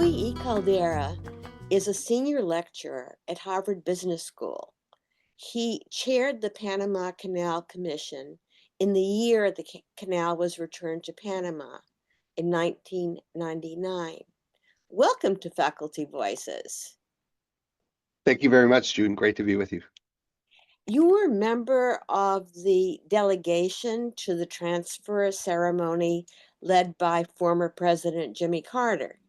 Caldera is a senior lecturer at Harvard Business School. He chaired the Panama Canal Commission in the year the canal was returned to Panama in 1999. Welcome to Faculty Voices. Thank you very much, June. Great to be with you. You were a member of the delegation to the transfer ceremony led by former President Jimmy Carter.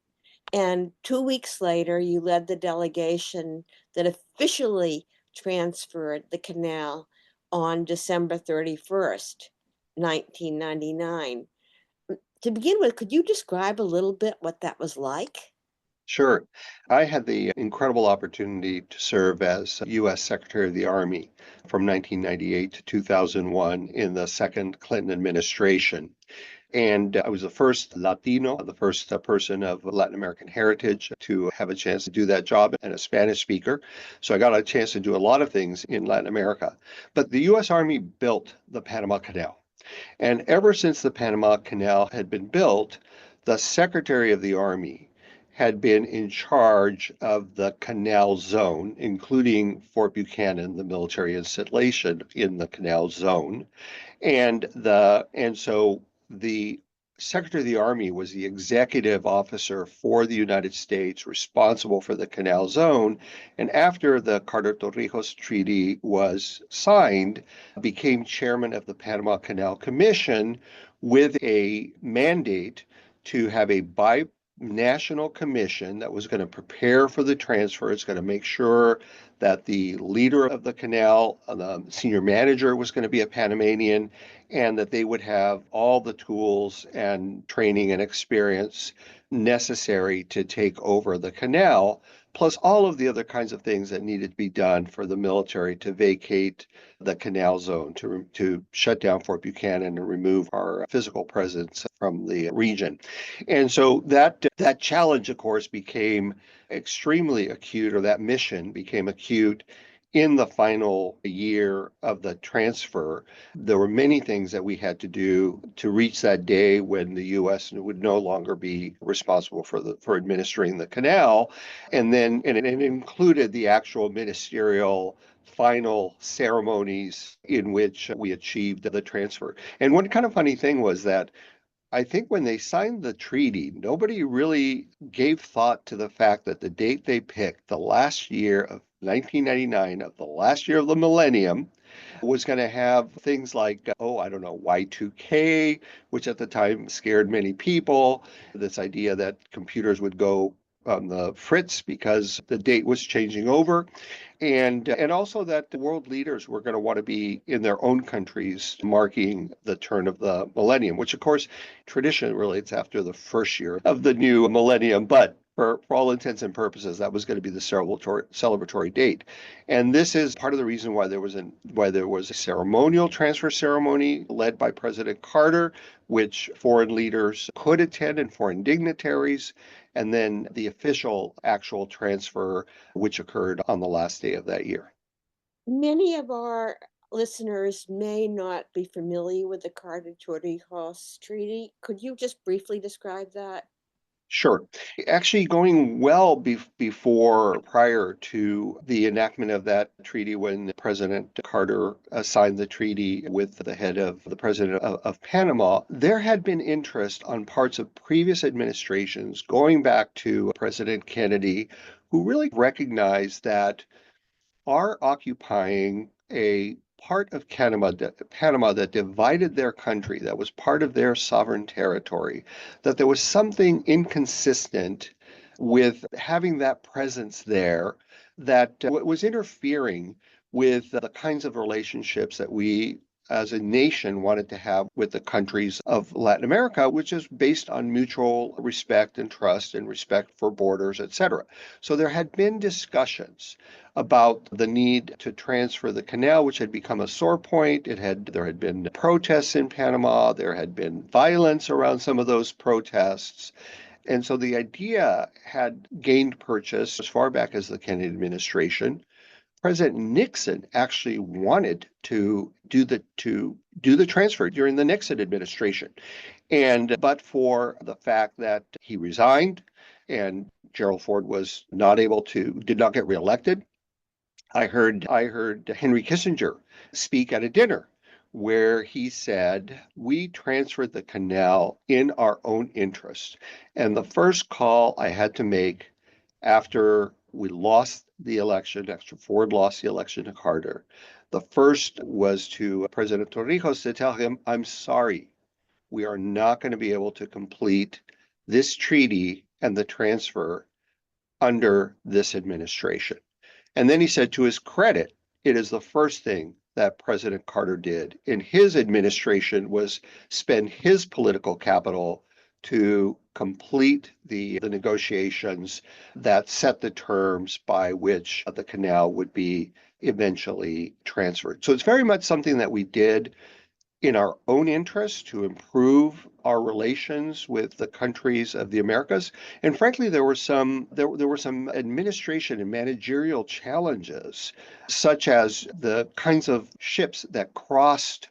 And 2 weeks later, you led the delegation that officially transferred the canal on December 31st, 1999. To begin with, could you describe a little bit what that was like? Sure. I had the incredible opportunity to serve as U.S. Secretary of the Army from 1998 to 2001 in the second Clinton administration. And I was the first Latino, the first person of Latin American heritage to have a chance to do that job, and a Spanish speaker. So I got a chance to do a lot of things in Latin America. But the U.S. Army built the Panama Canal. And ever since the Panama Canal had been built, the Secretary of the Army had been in charge of the canal zone, including Fort Buchanan, the military installation in the canal zone. And so the Secretary of the Army was the executive officer for the United States responsible for the canal zone. And after the Carter-Torrijos Treaty was signed, became chairman of the Panama Canal Commission with a mandate to have a national commission that was going to prepare for the transfer. It's going to make sure that the leader of the canal, the senior manager, was going to be a Panamanian, and that they would have all the tools and training and experience necessary to take over the canal, plus all of the other kinds of things that needed to be done for the military to vacate the canal zone, to shut down Fort Buchanan and remove our physical presence from the region. And so that challenge, of course, became extremely acute, or that mission became acute in the final year of the transfer. There were many things that we had to do to reach that day when the U.S. would no longer be responsible for administering the canal. And it included the actual ministerial final ceremonies in which we achieved the transfer. And one kind of funny thing was that I think when they signed the treaty, nobody really gave thought to the fact that the date they picked, the last year of 1999, of the last year of the millennium, was going to have things like, Y2K, which at the time scared many people. This idea that computers would go on the fritz because the date was changing over. And also that the world leaders were going to want to be in their own countries marking the turn of the millennium, which of course traditionally relates after the first year of the new millennium. But for all intents and purposes, that was going to be the celebratory date. And this is part of the reason why there was a ceremonial transfer ceremony led by President Carter, which foreign leaders could attend and foreign dignitaries, and then the official actual transfer, which occurred on the last day of that year. Many of our listeners may not be familiar with the Carter-Torrijos Treaty. Could you just briefly describe that? Sure. Actually, going well prior to the enactment of that treaty, when President Carter signed the treaty with the head of the president of Panama, there had been interest on parts of previous administrations, going back to President Kennedy, who really recognized that our occupying a part of Panama that divided their country, that was part of their sovereign territory, that there was something inconsistent with having that presence there that was interfering with the kinds of relationships that we as a nation wanted to have with the countries of Latin America, which is based on mutual respect and trust and respect for borders, etc. So there had been discussions about the need to transfer the canal, which had become a sore point. There had been protests in Panama. There had been violence around some of those protests. And so the idea had gained purchase as far back as the Kennedy administration. President Nixon actually wanted to do the transfer during the Nixon administration. But for the fact that he resigned and Gerald Ford did not get reelected. I heard Henry Kissinger speak at a dinner where he said, "We transferred the canal in our own interest." And the first call I had to make after we lost the election, after Ford lost the election to Carter, the first was to President Torrijos to tell him, "I'm sorry, we are not going to be able to complete this treaty and the transfer under this administration." And then he said, to his credit, it is the first thing that President Carter did in his administration was spend his political capital to complete the negotiations that set the terms by which the canal would be eventually transferred. So it's very much something that we did in our own interest to improve our relations with the countries of the Americas. And frankly, there were some administration and managerial challenges, such as the kinds of ships that crossed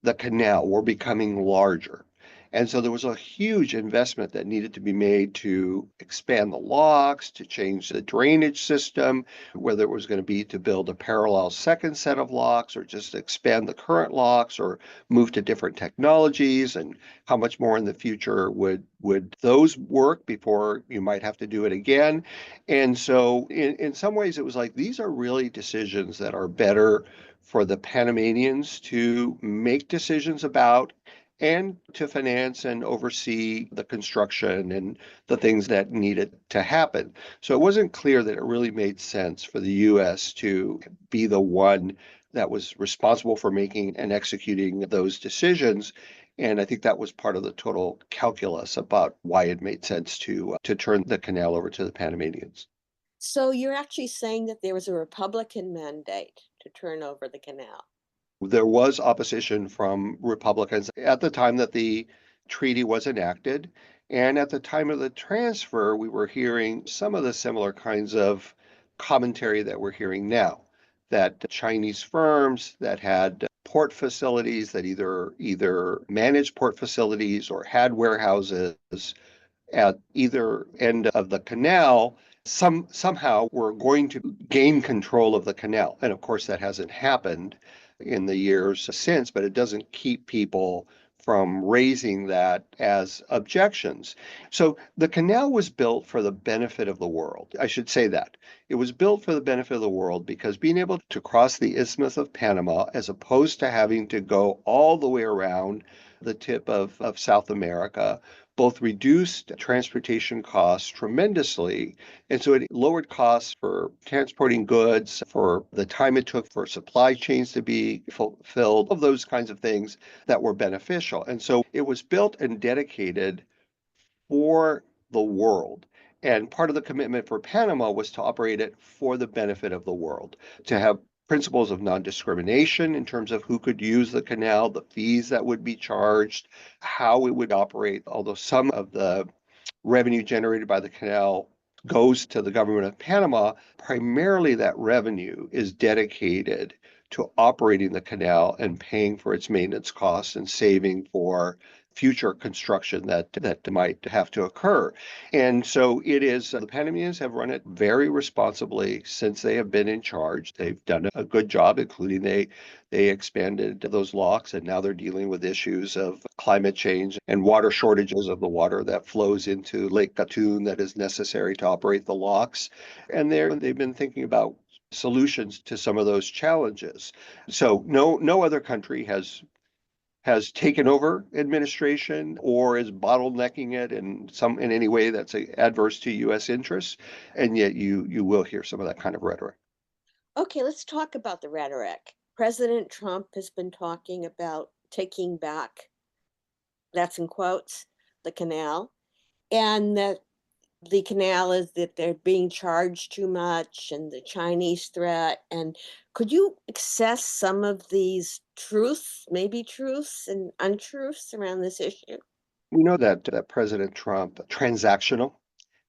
the canal were becoming larger. And so there was a huge investment that needed to be made to expand the locks, to change the drainage system, whether it was going to be to build a parallel second set of locks or just expand the current locks or move to different technologies, and how much more in the future would those work before you might have to do it again. And so in some ways it was like these are really decisions that are better for the Panamanians to make decisions about and to finance and oversee the construction and the things that needed to happen. So it wasn't clear that it really made sense for the US to be the one that was responsible for making and executing those decisions. And I think that was part of the total calculus about why it made sense to turn the canal over to the Panamanians. So you're actually saying that there was a Republican mandate to turn over the canal. There was opposition from Republicans at the time that the treaty was enacted. And at the time of the transfer, we were hearing some of the similar kinds of commentary that we're hearing now, that Chinese firms that had port facilities that either managed port facilities or had warehouses at either end of the canal somehow were going to gain control of the canal. And of course, that hasn't happened in the years since, but it doesn't keep people from raising that as objections. So the canal was built for the benefit of the world. I should say that. It was built for the benefit of the world because being able to cross the Isthmus of Panama, as opposed to having to go all the way around the tip of South America, both reduced transportation costs tremendously. And so it lowered costs for transporting goods, for the time it took for supply chains to be fulfilled, of those kinds of things that were beneficial. And so it was built and dedicated for the world. And part of the commitment for Panama was to operate it for the benefit of the world, to have principles of non-discrimination in terms of who could use the canal, the fees that would be charged, how it would operate, although some of the revenue generated by the canal goes to the government of Panama. Primarily that revenue is dedicated to operating the canal and paying for its maintenance costs and saving for future construction that might have to occur. And so it is, the Panamanians have run it very responsibly since they have been in charge. They've done a good job, including they expanded those locks, and now they're dealing with issues of climate change and water shortages of the water that flows into Lake Gatun that is necessary to operate the locks. And they've been thinking about solutions to some of those challenges. So no other country has taken over administration or is bottlenecking it in any way that's adverse to U.S. interests, and yet you will hear some of that kind of rhetoric. Okay, let's talk about the rhetoric. President Trump has been talking about taking back, that's in quotes, the canal, and that the canal is that they're being charged too much and the Chinese threat. And could you access some of these truths, maybe truths and untruths around this issue? We know that President Trump transactional,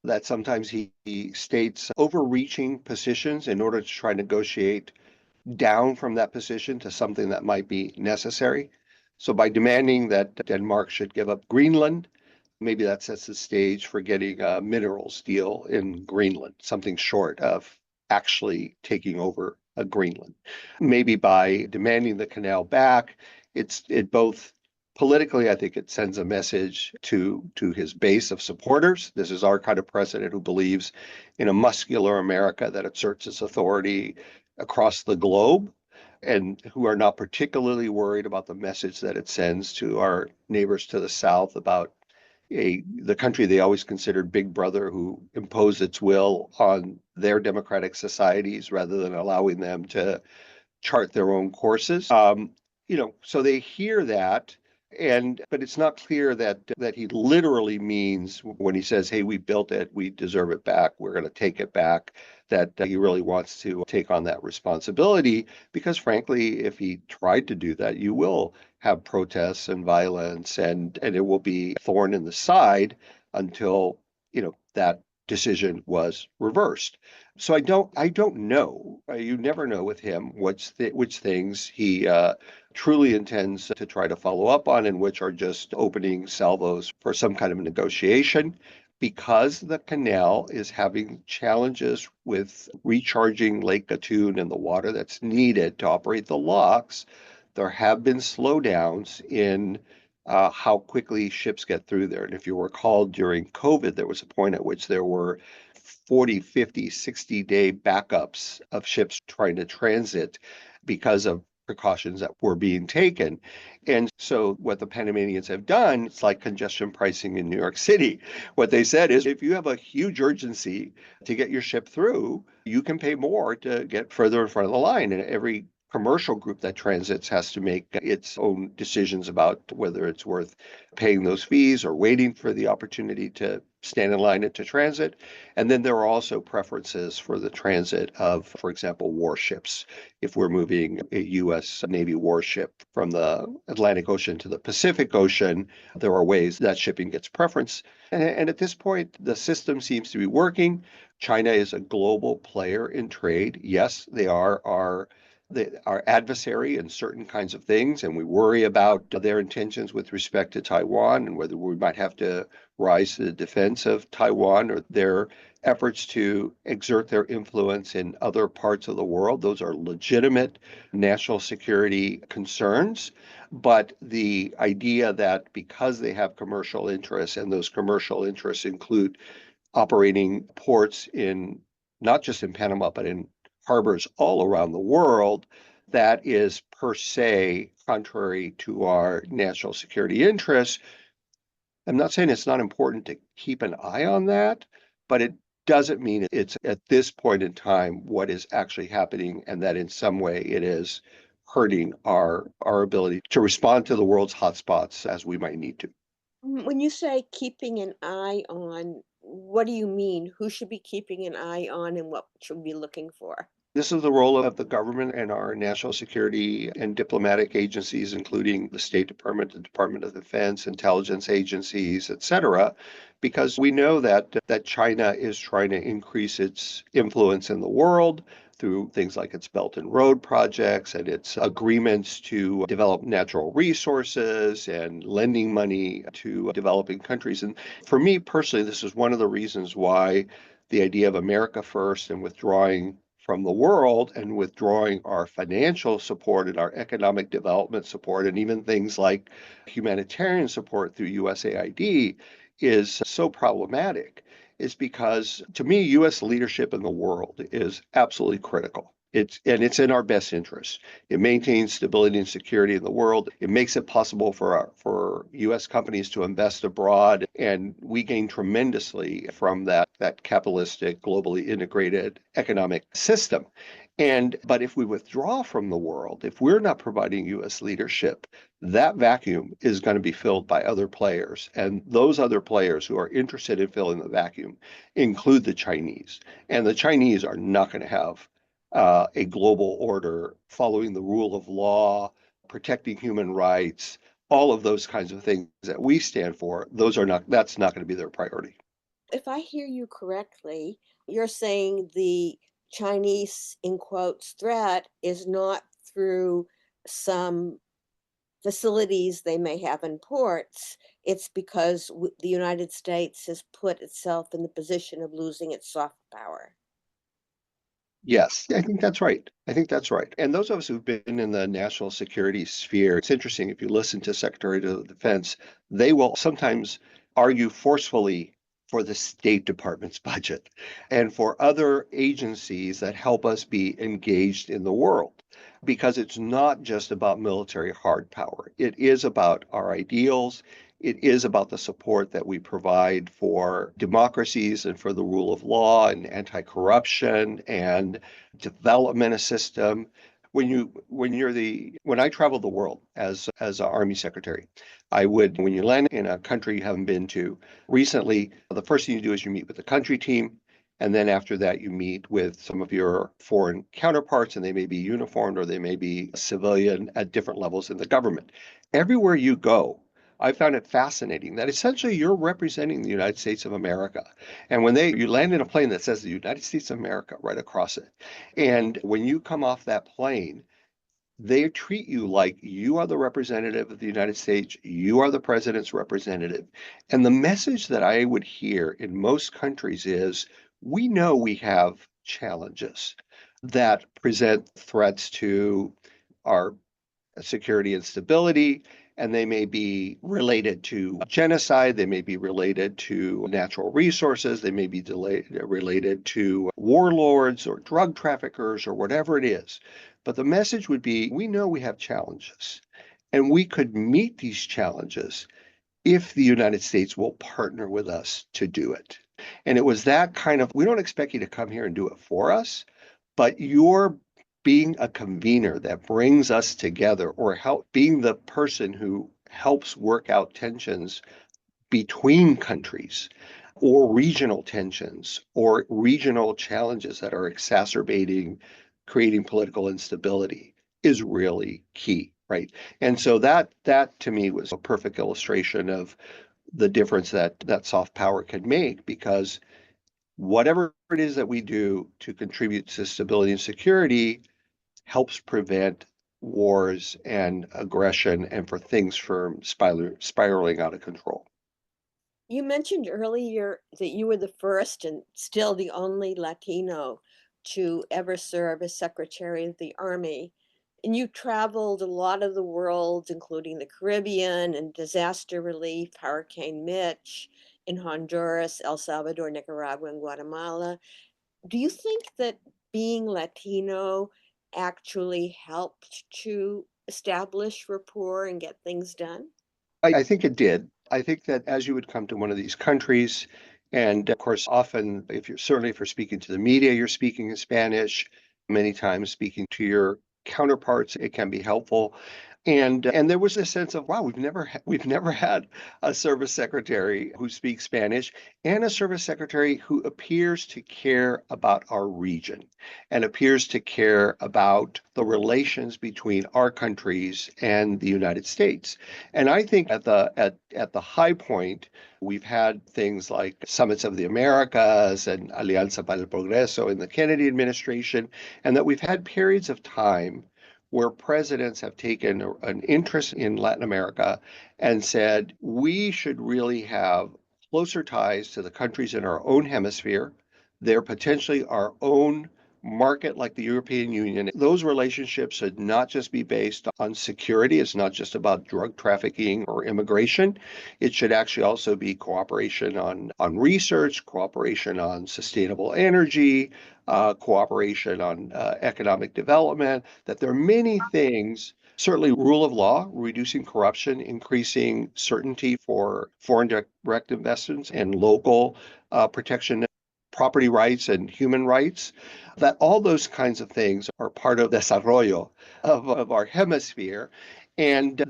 that sometimes he states overreaching positions in order to try to negotiate down from that position to something that might be necessary. So by demanding that Denmark should give up Greenland, Maybe that sets the stage for getting a minerals deal in Greenland, something short of actually taking over a Greenland. Maybe by demanding the canal back, it both politically, I think it sends a message to his base of supporters. This is our kind of president who believes in a muscular America that asserts its authority across the globe and who are not particularly worried about the message that it sends to our neighbors to the south about the country they always considered big brother who imposed its will on their democratic societies rather than allowing them to chart their own courses. So they hear that, and but it's not clear that he literally means when he says, "Hey, we built it, we deserve it back, we're going to take it back," that he really wants to take on that responsibility. Because frankly, if he tried to do that, you will have protests and violence, and it will be a thorn in the side until that decision was reversed. So I don't know. You never know with him which things he truly intends to try to follow up on and which are just opening salvos for some kind of negotiation. Because the canal is having challenges with recharging Lake Gatun and the water that's needed to operate the locks, there have been slowdowns in how quickly ships get through there. And if you recall, during COVID, there was a point at which there were 40, 50, 60-day backups of ships trying to transit because of precautions that were being taken. And so what the Panamanians have done, it's like congestion pricing in New York City. What they said is if you have a huge urgency to get your ship through, you can pay more to get further in front of the line. And every commercial group that transits has to make its own decisions about whether it's worth paying those fees or waiting for the opportunity to stand in line to transit. And then there are also preferences for the transit of, for example, warships. If we're moving a U.S. Navy warship from the Atlantic Ocean to the Pacific Ocean, there are ways that shipping gets preference. And at this point, the system seems to be working. China is a global player in trade. Yes, they are our adversary in certain kinds of things, and we worry about their intentions with respect to Taiwan and whether we might have to rise to the defense of Taiwan or their efforts to exert their influence in other parts of the world. Those are legitimate national security concerns. But the idea that because they have commercial interests, and those commercial interests include operating ports in not just in Panama, but in harbors all around the world, that is per se contrary to our national security interests. I'm not saying it's not important to keep an eye on that, but it doesn't mean it's at this point in time what is actually happening and that in some way it is hurting our ability to respond to the world's hotspots as we might need to. When you say keeping an eye on, what do you mean? Who should be keeping an eye on and what should we be looking for? This is the role of the government and our national security and diplomatic agencies, including the State Department, the Department of Defense, intelligence agencies, et cetera, because we know that China is trying to increase its influence in the world through things like its Belt and Road projects and its agreements to develop natural resources and lending money to developing countries. And for me personally, this is one of the reasons why the idea of America first and withdrawing from the world and withdrawing our financial support and our economic development support and even things like humanitarian support through USAID is so problematic is because to me, US leadership in the world is absolutely critical. It's in our best interest. It maintains stability and security in the world. It makes it possible for US companies to invest abroad, and we gain tremendously from that capitalistic, globally integrated economic system. But if we withdraw from the world, if we're not providing US leadership, that vacuum is going to be filled by other players. And those other players who are interested in filling the vacuum include the Chinese. And the Chinese are not going to have a global order following the rule of law, protecting human rights, all of those kinds of things that we stand for. That's not going to be their priority. If I hear you correctly, you're saying the Chinese, in quotes, threat is not through some facilities they may have in ports, it's because the United States has put itself in the position of losing its soft power. Yes, I think that's right. I think that's right. And those of us who've been in the national security sphere, it's interesting if you listen to Secretary of Defense, they will sometimes argue forcefully for the State Department's budget and for other agencies that help us be engaged in the world. Because it's not just about military hard power. It is about our ideals. It is about the support that we provide for democracies and for the rule of law and anti-corruption and development system. When I travel the world as an Army secretary, I would when you land in a country you haven't been to recently, the first thing you do is you meet with the country team. And then after that, you meet with some of your foreign counterparts, and they may be uniformed or they may be civilian at different levels in the government. Everywhere you go, I found it fascinating that essentially you're representing the United States of America. And when you land in a plane that says the United States of America right across it, and when you come off that plane, they treat you like you are the representative of the United States, you are the president's representative. And the message that I would hear in most countries is we know we have challenges that present threats to our security and stability, and they may be related to genocide, they may be related to natural resources, they may be related to warlords or drug traffickers or whatever it is. But the message would be we know we have challenges, and we could meet these challenges if the United States will partner with us to do it. And it was that kind of, we don't expect you to come here and do it for us, but you're being a convener that brings us together or being the person who helps work out tensions between countries or regional tensions or regional challenges that are exacerbating, creating political instability is really key, right? And so that to me was a perfect illustration of the difference that soft power can make because whatever it is that we do to contribute to stability and security helps prevent wars and aggression and for things from spiraling out of control. You mentioned earlier that you were the first and still the only Latino to ever serve as Secretary of the Army. And you traveled a lot of the world, including the Caribbean and disaster relief, Hurricane Mitch in Honduras, El Salvador, Nicaragua, and Guatemala. Do you think that being Latino actually helped to establish rapport and get things done? I think it did. I think that as you would come to one of these countries, and of course, often, if you're speaking to the media, you're speaking in Spanish, many times speaking to your counterparts, it can be helpful. And there was this sense of, wow, we've never had a service secretary who speaks Spanish and a service secretary who appears to care about our region and appears to care about the relations between our countries and the United States. And I think at the high point, we've had things like Summits of the Americas and Alianza para el Progreso in the Kennedy administration, and that we've had periods of time where presidents have taken an interest in Latin America and said, we should really have closer ties to the countries in our own hemisphere. They're potentially our own market like the European Union. Those relationships should not just be based on security. It's not just about drug trafficking or immigration. It should actually also be cooperation on research, cooperation on sustainable energy, cooperation on economic development, that there are many things, certainly rule of law, reducing corruption, increasing certainty for foreign direct investments and local protection property rights and human rights, that all those kinds of things are part of desarrollo of our hemisphere. And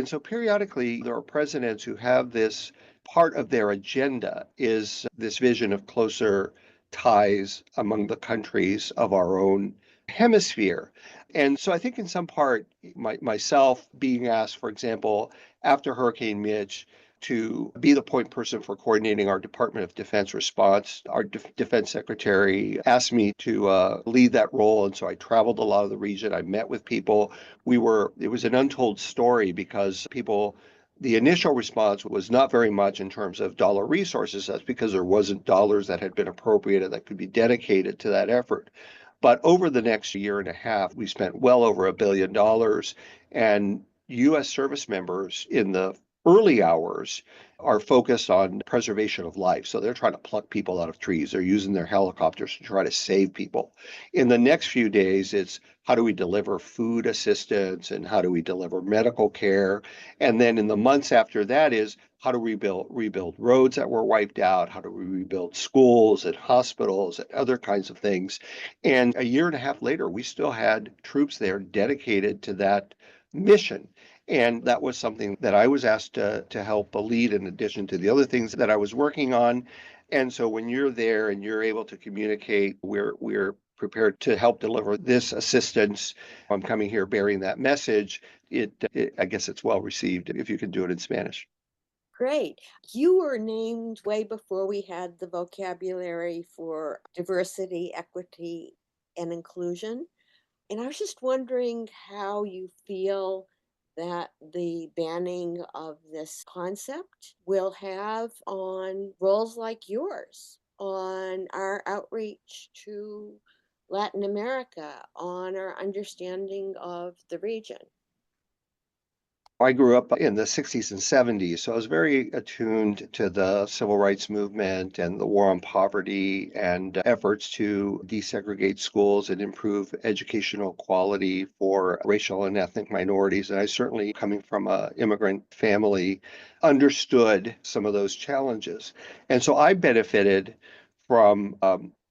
so periodically there are presidents who have this part of their agenda is this vision of closer ties among the countries of our own hemisphere. And so I think in some part, myself being asked, for example, after Hurricane Mitch, to be the point person for coordinating our Department of Defense response. Our Defense Secretary asked me to lead that role, and so I traveled a lot of the region. I met with people. It was an untold story because the initial response was not very much in terms of dollar resources. That's because there wasn't dollars that had been appropriated that could be dedicated to that effort. But over the next year and a half, we spent well over $1 billion, and U.S. service members in the early hours are focused on preservation of life. So they're trying to pluck people out of trees. They're using their helicopters to try to save people. In the next few days, it's how do we deliver food assistance and how do we deliver medical care? And then in the months after that is how do we rebuild roads that were wiped out? How do we rebuild schools and hospitals and other kinds of things? And a year and a half later, we still had troops there dedicated to that mission. And that was something that I was asked to help lead in addition to the other things that I was working on. And so when you're there and you're able to communicate, we're prepared to help deliver this assistance. I'm coming here bearing that message. I guess it's well received if you can do it in Spanish. Great. You were named way before we had the vocabulary for diversity, equity, and inclusion. And I was just wondering how you feel that the banning of this concept will have on roles like yours, on our outreach to Latin America, on our understanding of the region. I grew up in the 60s and 70s, so I was very attuned to the civil rights movement and the war on poverty and efforts to desegregate schools and improve educational quality for racial and ethnic minorities. And I certainly, coming from an immigrant family, understood some of those challenges. And so I benefited from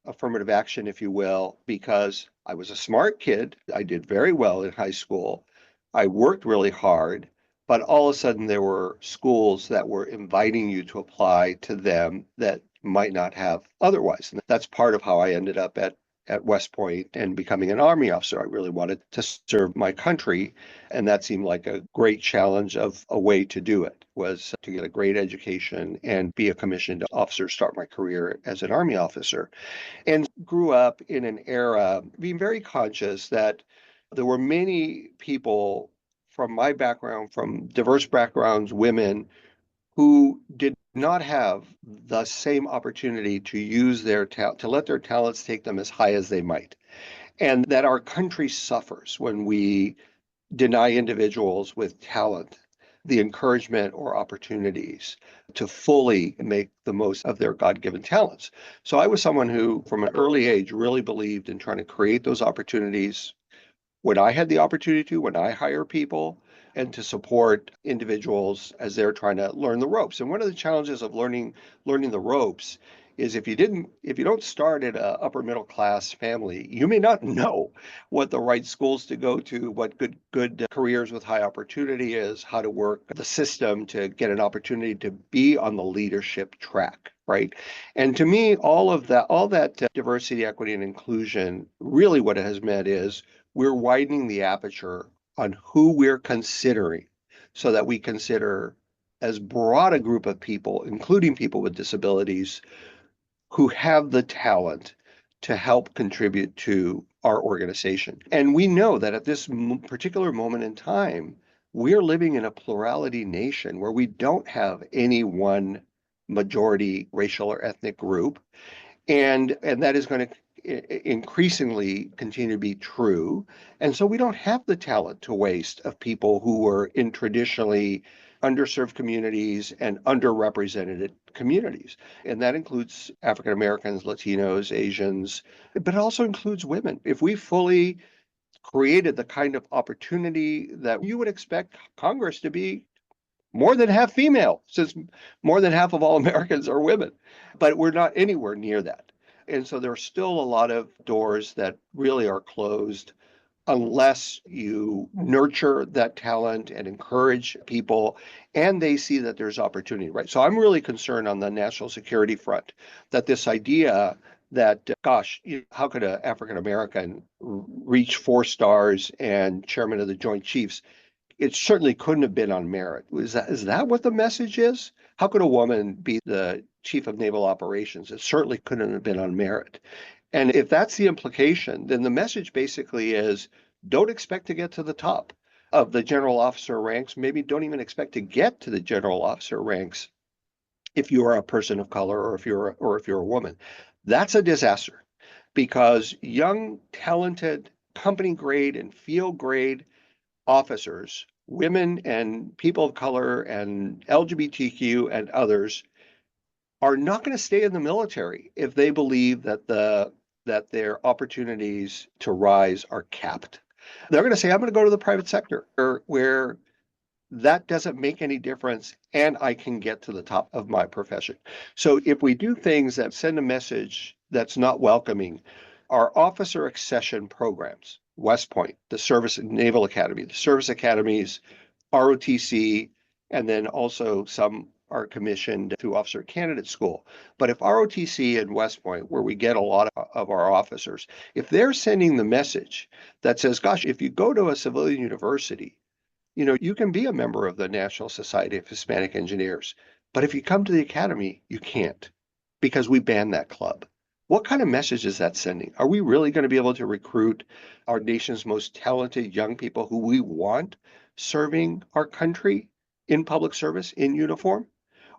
affirmative action, if you will, because I was a smart kid. I did very well in high school. I worked really hard. But all of a sudden, there were schools that were inviting you to apply to them that might not have otherwise. And that's part of how I ended up at West Point and becoming an Army officer. I really wanted to serve my country, and that seemed like a great challenge of a way to do it, was to get a great education and be a commissioned officer, start my career as an Army officer. And grew up in an era being very conscious that there were many people from my background, from diverse backgrounds, women who did not have the same opportunity to use their to let their talents take them as high as they might. And that our country suffers when we deny individuals with talent the encouragement or opportunities to fully make the most of their God-given talents. So I was someone who, from an early age, really believed in trying to create those opportunities when I had the opportunity to, when I hire people, and to support individuals as they're trying to learn the ropes. And one of the challenges of learning the ropes is if you don't start at an upper middle class family, you may not know what the right schools to go to, what good careers with high opportunity is, how to work the system to get an opportunity to be on the leadership track, right? And to me, all that diversity, equity, and inclusion, really what it has meant is we're widening the aperture on who we're considering so that we consider as broad a group of people, including people with disabilities, who have the talent to help contribute to our organization. And we know that at this particular moment in time, we're living in a plurality nation where we don't have any one majority racial or ethnic group. And that is going to increasingly continue to be true. And so we don't have the talent to waste of people who were in traditionally underserved communities and underrepresented communities. And that includes African Americans, Latinos, Asians, but it also includes women. If we fully created the kind of opportunity that you would expect Congress to be more than half female, since more than half of all Americans are women. But we're not anywhere near that. And so there are still a lot of doors that really are closed unless you nurture that talent and encourage people and they see that there's opportunity, right? So I'm really concerned on the national security front that this idea that, gosh, how could an African American reach 4 stars and chairman of the Joint Chiefs? It certainly couldn't have been on merit. Is that what the message is? How could a woman be the chief of naval operations? It certainly couldn't have been on merit. And if that's the implication, then the message basically is don't expect to get to the top of the general officer ranks. Maybe don't even expect to get to the general officer ranks if you are a person of color or if you're a woman. That's a disaster because young, talented, company grade and field grade officers, women and people of color and LGBTQ and others are not going to stay in the military if they believe that their opportunities to rise are capped. They're going to say, I'm going to go to the private sector where that doesn't make any difference and I can get to the top of my profession. So if we do things that send a message that's not welcoming, our officer accession programs, West Point, the Service Naval Academy, the service academies, ROTC, and then also some are commissioned through Officer Candidate School. But if ROTC and West Point, where we get a lot of our officers, if they're sending the message that says, gosh, if you go to a civilian university, you can be a member of the National Society of Hispanic Engineers, but if you come to the academy, you can't because we banned that club. What kind of message is that sending? Are we really going to be able to recruit our nation's most talented young people who we want serving our country in public service in uniform?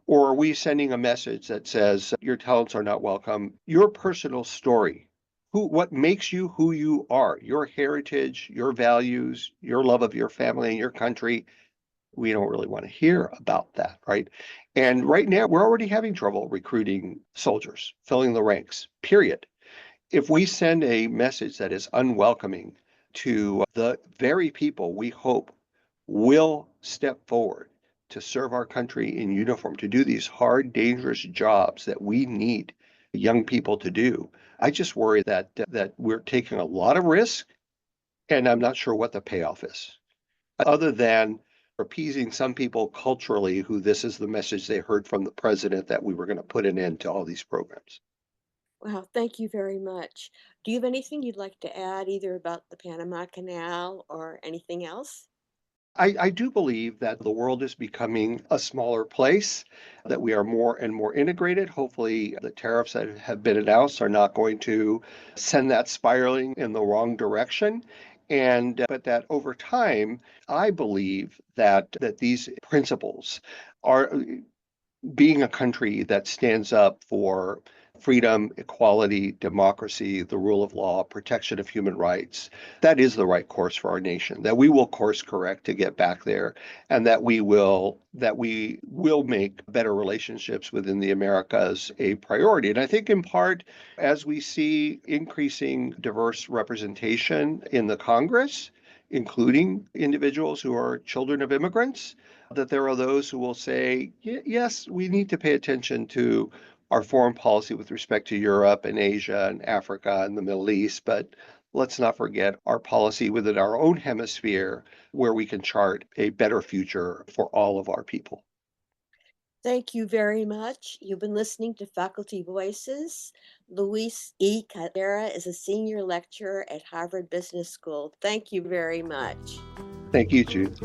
Or are we sending a message that says your talents are not welcome? Your personal story, what makes you who you are, your heritage, your values, your love of your family and your country, we don't really want to hear about that, right? And right now, we're already having trouble recruiting soldiers, filling the ranks, period. If we send a message that is unwelcoming to the very people we hope will step forward to serve our country in uniform, to do these hard, dangerous jobs that we need young people to do, I just worry that we're taking a lot of risk, and I'm not sure what the payoff is, other than appeasing some people culturally who this is the message they heard from the president that we were going to put an end to all these programs. Wow, thank you very much. Do you have anything you'd like to add, either about the Panama Canal or anything else? I do believe that the world is becoming a smaller place, that we are more and more integrated. Hopefully, the tariffs that have been announced are not going to send that spiraling in the wrong direction. And but that over time, I believe that these principles are being a country that stands up for freedom, equality, democracy, the rule of law, protection of human rights, that is the right course for our nation, that we will course correct to get back there, and that we will make better relationships within the Americas a priority. And I think in part, as we see increasing diverse representation in the Congress, including individuals who are children of immigrants, that there are those who will say, yes, we need to pay attention to our foreign policy with respect to Europe and Asia and Africa and the Middle East, but let's not forget our policy within our own hemisphere where we can chart a better future for all of our people. Thank you very much. You've been listening to Faculty Voices. Luis E. Caldera is a senior lecturer at Harvard Business School. Thank you very much. Thank you, Jude.